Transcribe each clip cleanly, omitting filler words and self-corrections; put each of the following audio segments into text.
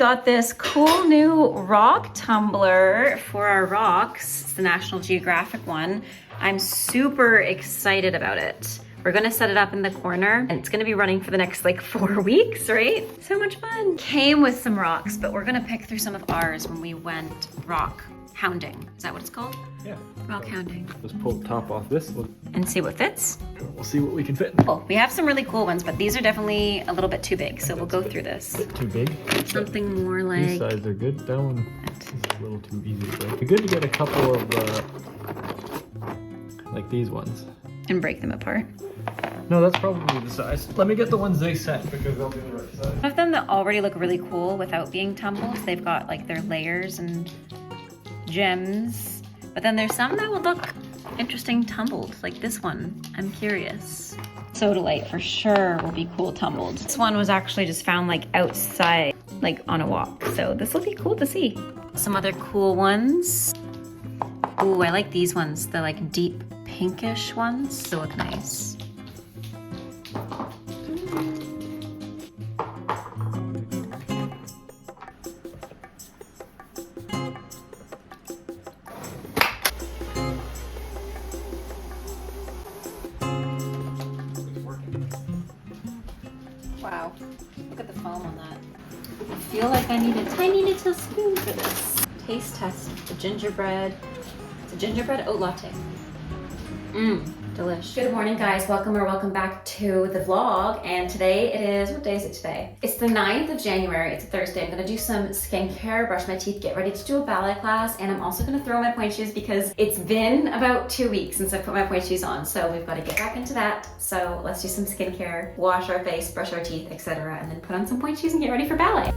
got this cool new rock tumbler for our rocks. It's the National Geographic one. I'm super excited about it. We're gonna set it up in the corner and it's gonna be running for the next like 4 weeks, right? So much fun. Came with some rocks, but we're gonna pick through some of ours when we went rock hounding. Is that what it's called? Yeah. Rock hounding. Just pull the top off this one. And see what fits. We'll see what we can fit. Cool. We have some really cool ones, but these are definitely a little bit too big, so we'll go through this. Too big. Something more These like... sides are good. That one is a little too easy to break. It'd be good to get a couple of like these ones. And break them apart. No, that's probably the size. Let me get the ones they sent because they'll be the right size. Some of them that already look really cool without being tumbled. They've got like their layers and gems. But then there's some that would look interesting tumbled, like this one. I'm curious. Sodalite for sure will be cool tumbled. This one was actually just found like outside, like on a walk. So this will be cool to see. Some other cool ones. Ooh, I like these ones. The like deep pinkish ones. They look nice. Wow, look at the foam on that. I feel like I need a tiny little spoon for this. Taste test the gingerbread. It's a gingerbread oat latte. Delish. Good morning guys, welcome back to the vlog. And today it is, what day is it today? It's the 9th of January, it's a Thursday. I'm gonna do some skincare, brush my teeth, get ready to do a ballet class. And I'm also gonna throw my pointe shoes because it's been about 2 weeks since I put my pointe shoes on. So we've gotta get back into that. So let's do some skincare, wash our face, brush our teeth, etc. And then put on some pointe shoes and get ready for ballet.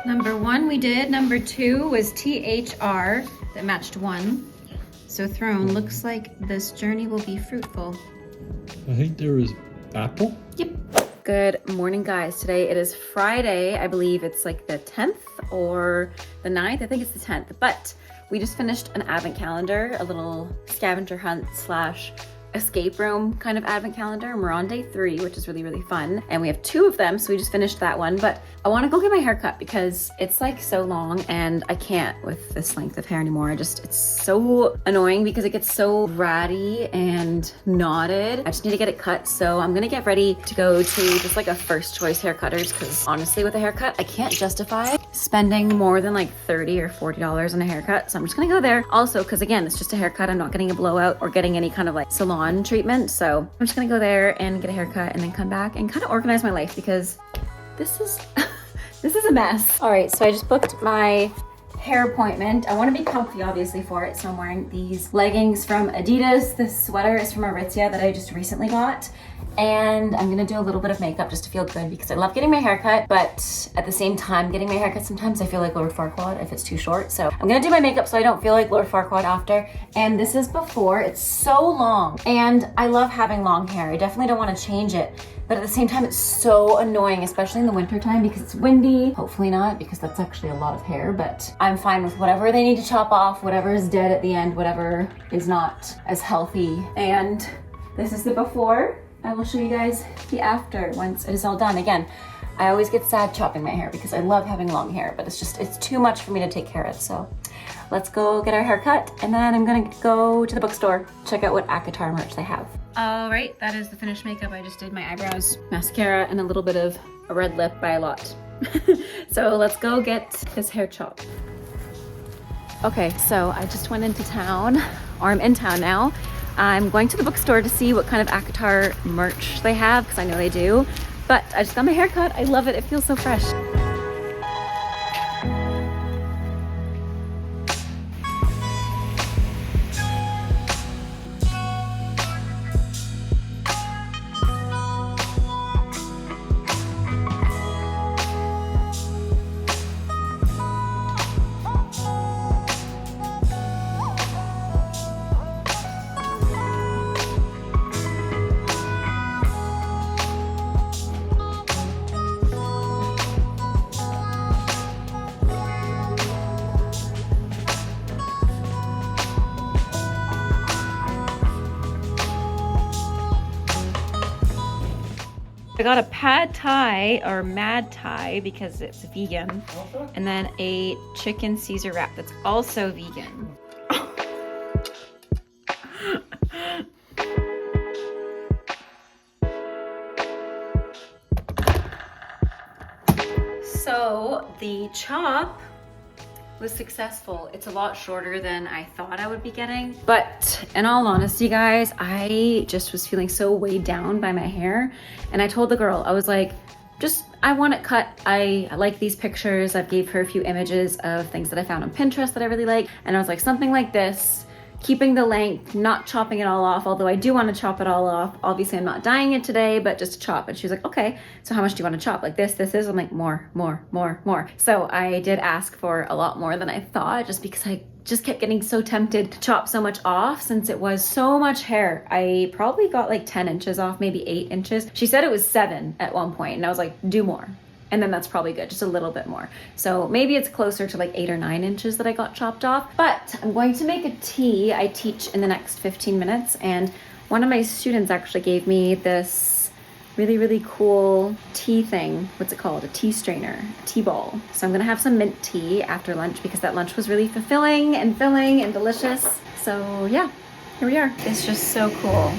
Number 1 we did, number 2 was THR that matched 1. So Throne, looks like this journey will be fruitful. I think there was apple. Yep. Good morning guys. Today it is Friday. I believe it's like the 10th or the 9th. I think it's the 10th, but we just finished an advent calendar, a little scavenger hunt slash escape room kind of advent calendar, and we're on day 3, which is really, really fun. And we have 2 of them, so we just finished that one. But I want to go get my hair cut because it's like so long and I can't with this length of hair anymore. It's so annoying because it gets so ratty and knotted. I just need to get it cut. So I'm gonna get ready to go to just like a first choice hair cutters, because honestly with a haircut, I can't justify spending more than like $30 or $40 on a haircut. So I'm just gonna go there. Also, because again, it's just a haircut. I'm not getting a blowout or getting any kind of like salon treatment. So I'm just gonna go there and get a haircut and then come back and kind of organize my life, because this is this is a mess. All right, so I just booked my hair appointment. I want to be comfy obviously for it, so I'm wearing these leggings from Adidas. This sweater is from Aritzia that I just recently got, and I'm gonna do a little bit of makeup just to feel good, because I love getting my hair cut, but at the same time getting my hair cut, sometimes I feel like Lord Farquaad if it's too short. So I'm gonna do my makeup so I don't feel like Lord Farquaad after. And this is before. It's so long, and I love having long hair. I definitely don't want to change it, but at the same time, it's so annoying, especially in the winter time because it's windy. Hopefully not, because that's actually a lot of hair, but I'm fine with whatever they need to chop off, whatever is dead at the end, whatever is not as healthy. And this is the before. I will show you guys the after once it is all done. Again, I always get sad chopping my hair because I love having long hair, but it's too much for me to take care of. So let's go get our hair cut, and then I'm gonna go to the bookstore, check out what ACOTAR merch they have. All right, that is the finished makeup. I just did my eyebrows, mascara, and a little bit of a red lip by a lot. So let's go get this hair chopped. Okay, so I just went into town, or I'm in town now. I'm going to the bookstore to see what kind of ACOTAR merch they have, because I know they do. But I just got my hair cut. I love it. It feels so fresh. I got a pad thai, or mad thai, because it's vegan, and then a chicken Caesar wrap that's also vegan. So the chop was successful. It's a lot shorter than I thought I would be getting. But in all honesty, guys, I just was feeling so weighed down by my hair. And I told the girl, I was like, I want it cut. I like these pictures. I gave her a few images of things that I found on Pinterest that I really like. And I was like, something like this, keeping the length, not chopping it all off, although I do want to chop it all off. Obviously, I'm not dyeing it today, but just to chop. And she was like, okay, so how much do you want to chop? Like this is? I'm like, more. So I did ask for a lot more than I thought, just because I just kept getting so tempted to chop so much off since it was so much hair. I probably got like 10 inches off, maybe 8 inches. She said it was 7 at one point, and I was like, do more. And then that's probably good, just a little bit more. So maybe it's closer to like 8 or 9 inches that I got chopped off. But I'm going to make a tea. I teach in the next 15 minutes, and one of my students actually gave me this really cool tea thing. What's it called? A tea strainer, a tea ball. So I'm gonna have some mint tea after lunch, because that lunch was really fulfilling and filling and delicious. So yeah, here we are. It's just so cool.